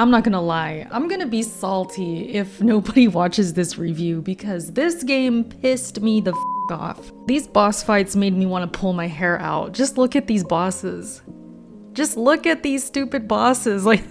I'm not gonna lie, I'm gonna be salty if nobody watches this review because this game pissed me the off. These boss fights made me want to pull my hair out. Just look at these bosses. Just look at these stupid bosses. Like,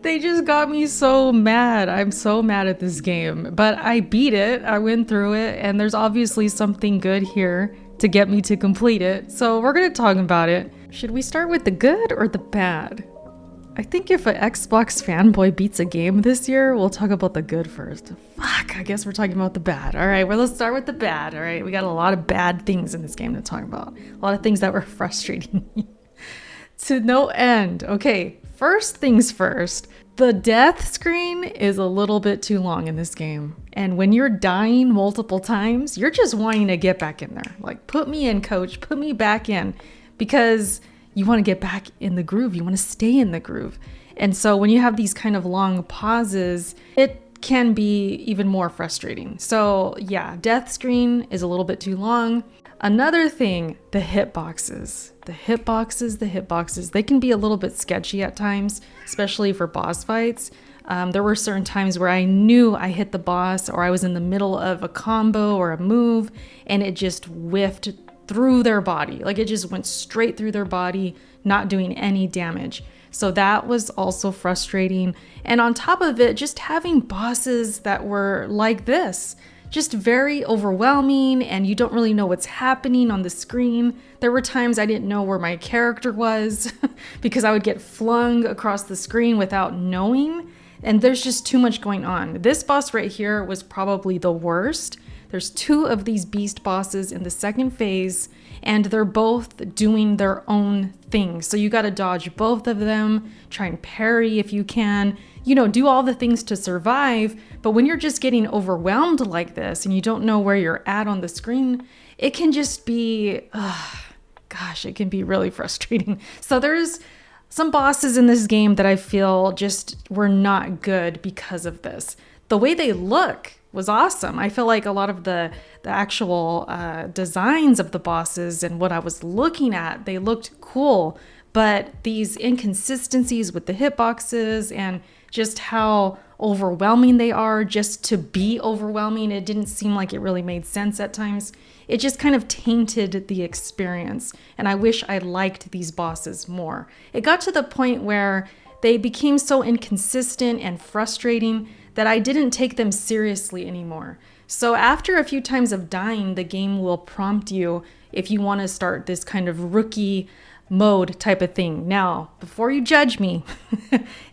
they just got me so mad. I'm so mad at this game. But I beat it, I went through it, and there's obviously something good here to get me to complete it. So we're gonna talk about it. Should we start with the good or the bad? I think if an Xbox fanboy beats a game this year, we'll talk about the good first. Fuck, I guess we're talking about the bad. All right, well, let's start with the bad. All right, we got a lot of bad things in this game to talk about. A lot of things that were frustrating me to no end. Okay, first things first. The death screen is a little bit too long in this game. And when you're dying multiple times, you're just wanting to get back in there. Like, put me in, coach, put me back in. Because you want to get back in the groove. You want to stay in the groove. And so when you have these kind of long pauses, it can be even more frustrating. So yeah, death screen is a little bit too long. Another thing, the hitboxes. The hitboxes, they can be a little bit sketchy at times, especially for boss fights. There were certain times where I knew I hit the boss or I was in the middle of a combo or a move and it just whiffed through their body. Like, it just went straight through their body, not doing any damage. So that was also frustrating. And on top of it, just having bosses that were like this, just very overwhelming, and you don't really know what's happening on the screen. There were times I didn't know where my character was because I would get flung across the screen without knowing. And there's just too much going on. This boss right here was probably the worst. There's two of these beast bosses in the second phase, and they're both doing their own thing. So you gotta dodge both of them, try and parry if you can, do all the things to survive. But when you're just getting overwhelmed like this and you don't know where you're at on the screen, it can just be, it can be really frustrating. So there's some bosses in this game that I feel just were not good because of this. The way they look was awesome. I feel like a lot of the actual designs of the bosses and what I was looking at, they looked cool, but these inconsistencies with the hitboxes and just how overwhelming they are just to be overwhelming, it didn't seem like it really made sense at times. It just kind of tainted the experience, and I wish I liked these bosses more. It got to the point where they became so inconsistent and frustrating that I didn't take them seriously anymore. So after a few times of dying, the game will prompt you if you want to start this kind of rookie mode type of thing. Now, before you judge me,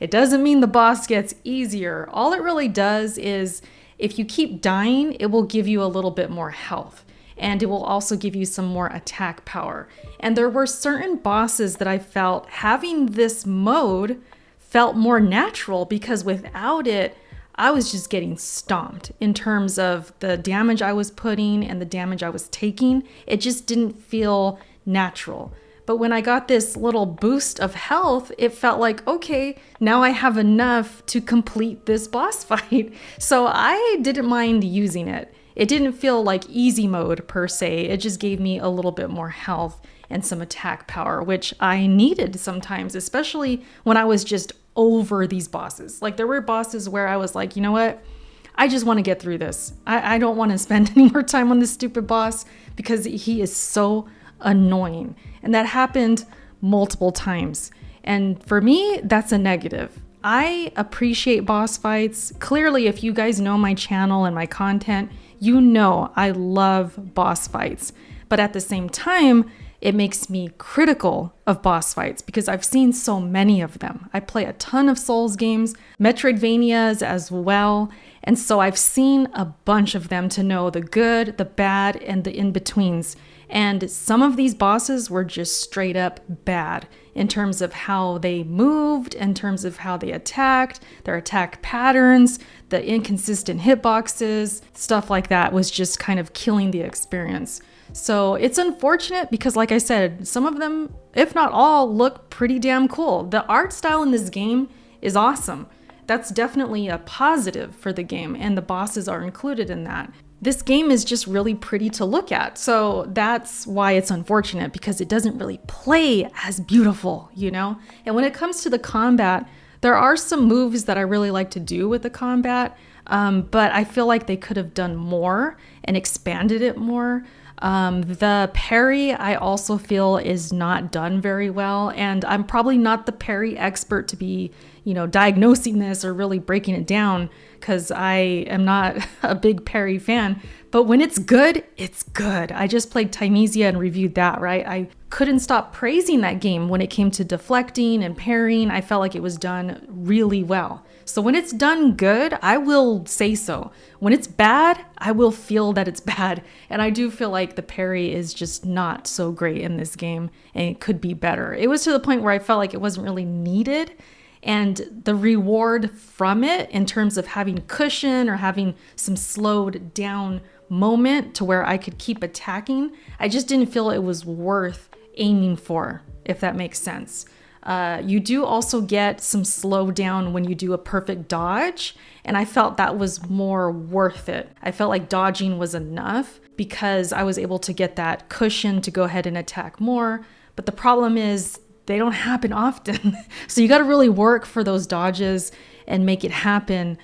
it doesn't mean the boss gets easier. All it really does is if you keep dying, it will give you a little bit more health. And it will also give you some more attack power. And there were certain bosses that I felt having this mode felt more natural because without it, I was just getting stomped in terms of the damage I was putting and the damage I was taking. It just didn't feel natural. But when I got this little boost of health, it felt like, okay, now I have enough to complete this boss fight. So I didn't mind using it. It didn't feel like easy mode per se. It just gave me a little bit more health and some attack power, which I needed sometimes, especially when I was just over these bosses. Like, there were bosses where I was like, you know what? I just want to get through this. I don't want to spend any more time on this stupid boss because he is so annoying. And that happened multiple times. And for me, that's a negative. I appreciate boss fights. Clearly, if you guys know my channel and my content, you know I love boss fights. But at the same time, it makes me critical of boss fights because I've seen so many of them. I play a ton of Souls games, Metroidvanias as well. And so I've seen a bunch of them to know the good, the bad, and the in-betweens. And some of these bosses were just straight up bad in terms of how they moved, in terms of how they attacked, their attack patterns, the inconsistent hitboxes, stuff like that was just kind of killing the experience. So it's unfortunate because, like I said, some of them, if not all, look pretty damn cool. The art style in this game is awesome. That's definitely a positive for the game, and the bosses are included in that. This game is just really pretty to look at. So that's why it's unfortunate, because it doesn't really play as beautiful, you know? And when it comes to the combat, There are some moves that I really like to do with the combat, but I feel like they could have done more and expanded it more. The parry I also feel is not done very well, and I'm probably not the parry expert to be, diagnosing this or really breaking it down, because I am not a big parry fan. But when it's good, it's good. I just played Timesia and reviewed that, right? I couldn't stop praising that game when it came to deflecting and parrying. I felt like it was done really well. So when it's done good, I will say so. When it's bad, I will feel that it's bad. And I do feel like the parry is just not so great in this game, and it could be better. It was to the point where I felt like it wasn't really needed. And the reward from it in terms of having cushion or having some slowed down moment to where I could keep attacking, I just didn't feel it was worth aiming for, if that makes sense. You do also get some slowdown when you do a perfect dodge, and I felt that was more worth it. I felt like dodging was enough because I was able to get that cushion to go ahead and attack more. But the problem is they don't happen often. So you got to really work for those dodges and make it happen,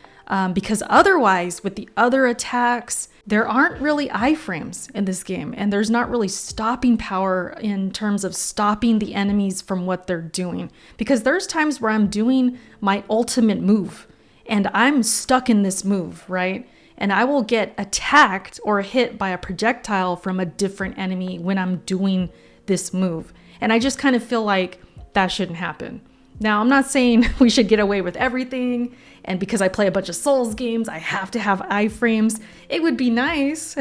because otherwise with the other attacks, there aren't really iframes in this game, and there's not really stopping power in terms of stopping the enemies from what they're doing. Because there's times where I'm doing my ultimate move and I'm stuck in this move, right? And I will get attacked or hit by a projectile from a different enemy when I'm doing this move. And I just kind of feel like that shouldn't happen. Now, I'm not saying we should get away with everything, and because I play a bunch of Souls games, I have to have iframes. It would be nice.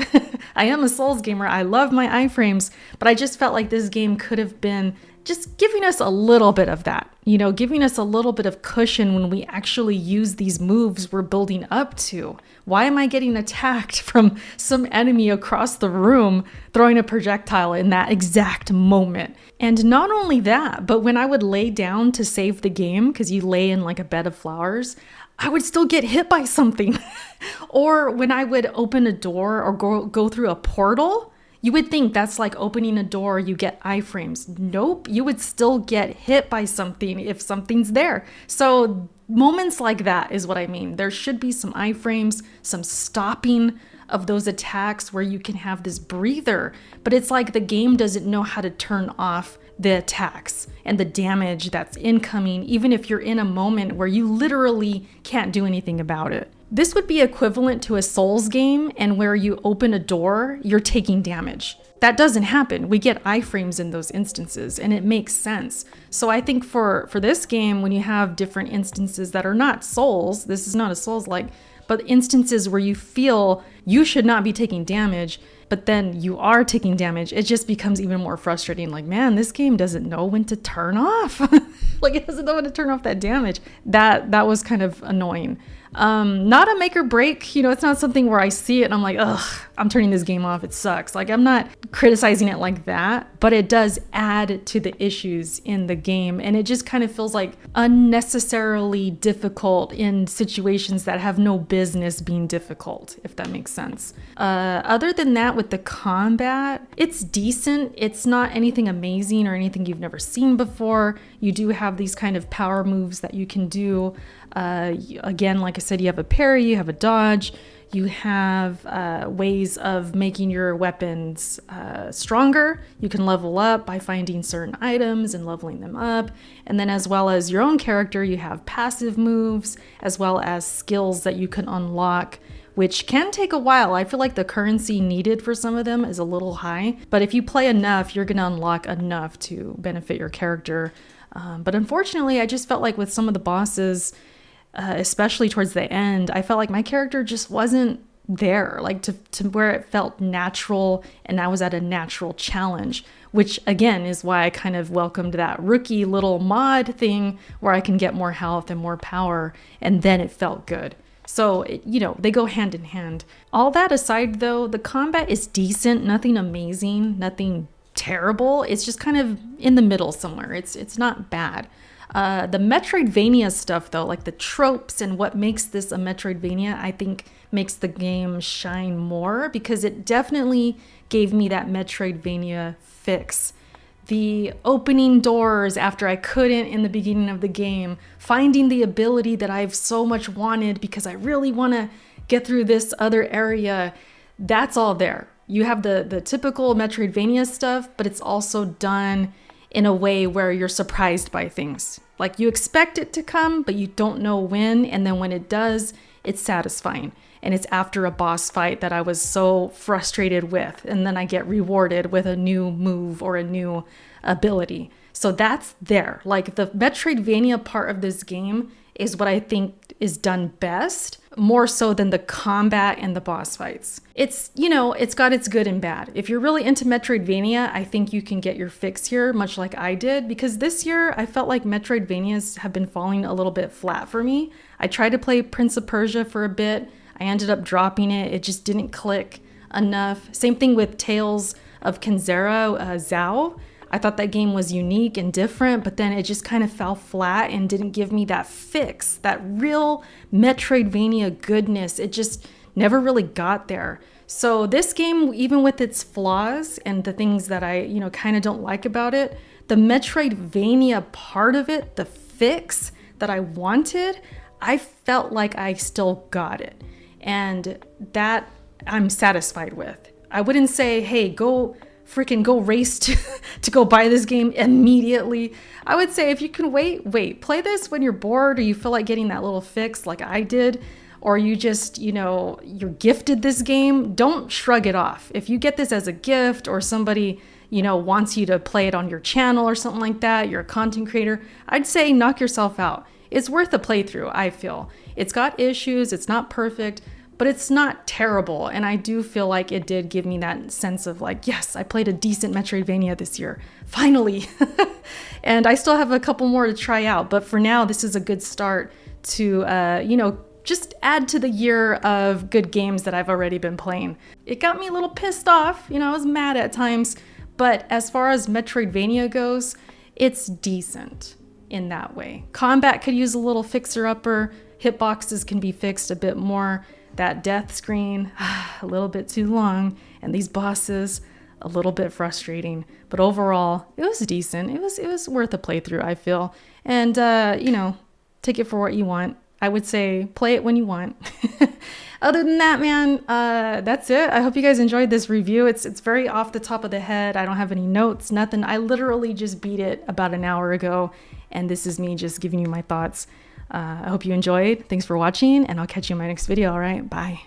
I am a Souls gamer. I love my iframes, but I just felt like this game could have been just giving us a little bit of that, giving us a little bit of cushion when we actually use these moves we're building up to. Why am I getting attacked from some enemy across the room throwing a projectile in that exact moment? And not only that, but when I would lay down to save the game, because you lay in like a bed of flowers, I would still get hit by something. Or when I would open a door or go through a portal, you would think that's like opening a door, you get iframes. Nope, you would still get hit by something if something's there. So moments like that is what I mean. There should be some iframes, some stopping of those attacks where you can have this breather, but it's like the game doesn't know how to turn off the attacks and the damage that's incoming, even if you're in a moment where you literally can't do anything about it. This would be equivalent to a Souls game, and where you open a door, you're taking damage. That doesn't happen. We get iframes in those instances, and it makes sense. So I think for this game, when you have different instances that are not Souls, this is not a Souls-like, but instances where you feel you should not be taking damage, but then you are taking damage, it just becomes even more frustrating. Like, man, this game doesn't know when to turn off. Like, it doesn't know when to turn off that damage. That was kind of annoying. Not a make or break, it's not something where I see it and I'm like, ugh, I'm turning this game off, it sucks. Like, I'm not criticizing it like that, but it does add to the issues in the game, and it just kind of feels like unnecessarily difficult in situations that have no business being difficult, if that makes sense. Other than that, with the combat, it's decent. It's not anything amazing or anything you've never seen before. You do have these kind of power moves that you can do. Again, like I said, you have a parry, you have a dodge, you have ways of making your weapons stronger. You can level up by finding certain items and leveling them up. And then as well as your own character, you have passive moves as well as skills that you can unlock, which can take a while. I feel like the currency needed for some of them is a little high, but if you play enough, you're going to unlock enough to benefit your character. But unfortunately, I just felt like with some of the bosses, especially towards the end, I felt like my character just wasn't there, like to where it felt natural and I was at a natural challenge, which again is why I kind of welcomed that rookie little mod thing where I can get more health and more power, and then it felt good. So, they go hand in hand. All that aside though, the combat is decent, nothing amazing, nothing terrible. It's just kind of in the middle somewhere. It's not bad. The Metroidvania stuff though, like the tropes and what makes this a Metroidvania, I think makes the game shine more, because it definitely gave me that Metroidvania fix. the opening doors after I couldn't in the beginning of the game, finding the ability that I've so much wanted because I really want to get through this other area, that's all there. You have the typical Metroidvania stuff, but it's also done in a way where you're surprised by things. Like you expect it to come, but you don't know when, and then when it does, it's satisfying. And it's after a boss fight that I was so frustrated with, and then I get rewarded with a new move or a new ability. So that's there. Like the Metroidvania part of this game is what I think is done best, more so than the combat and the boss fights. It's, you know, it's got its good and bad. If you're really into Metroidvania, I think you can get your fix here, much like I did, because this year I felt like Metroidvanias have been falling a little bit flat for me. I tried to play Prince of Persia for a bit. I ended up dropping it. It just didn't click enough. Same thing with Tales of Kenzera, Zao. I thought that game was unique and different, but then it just kind of fell flat and didn't give me that fix, that real Metroidvania goodness. It just never really got there. So this game, even with its flaws and the things that I, kind of don't like about it, the Metroidvania part of it, the fix that I wanted, I felt like I still got it. And that I'm satisfied with. I wouldn't say, hey, go race to go buy this game immediately. I would say if you can wait, play this when you're bored or you feel like getting that little fix like I did, or you just, you're gifted this game, don't shrug it off. If you get this as a gift or somebody, wants you to play it on your channel or something like that, you're a content creator, I'd say knock yourself out. It's worth a playthrough, I feel. It's got issues, it's not perfect, but it's not terrible. And I do feel like it did give me that sense of like, yes, I played a decent Metroidvania this year, finally. And I still have a couple more to try out, but for now, this is a good start to, just add to the year of good games that I've already been playing. It got me a little pissed off, I was mad at times, but as far as Metroidvania goes, it's decent in that way. Combat could use a little fixer-upper, hitboxes can be fixed a bit more, that death screen, a little bit too long, and these bosses, a little bit frustrating. But overall, it was decent. It was worth a playthrough, I feel. And, take it for what you want. I would say play it when you want. Other than that, man, that's it. I hope you guys enjoyed this review. It's very off the top of the head. I don't have any notes, nothing. I literally just beat it about an hour ago, and this is me just giving you my thoughts. I hope you enjoyed. Thanks for watching, and I'll catch you in my next video. All right, bye.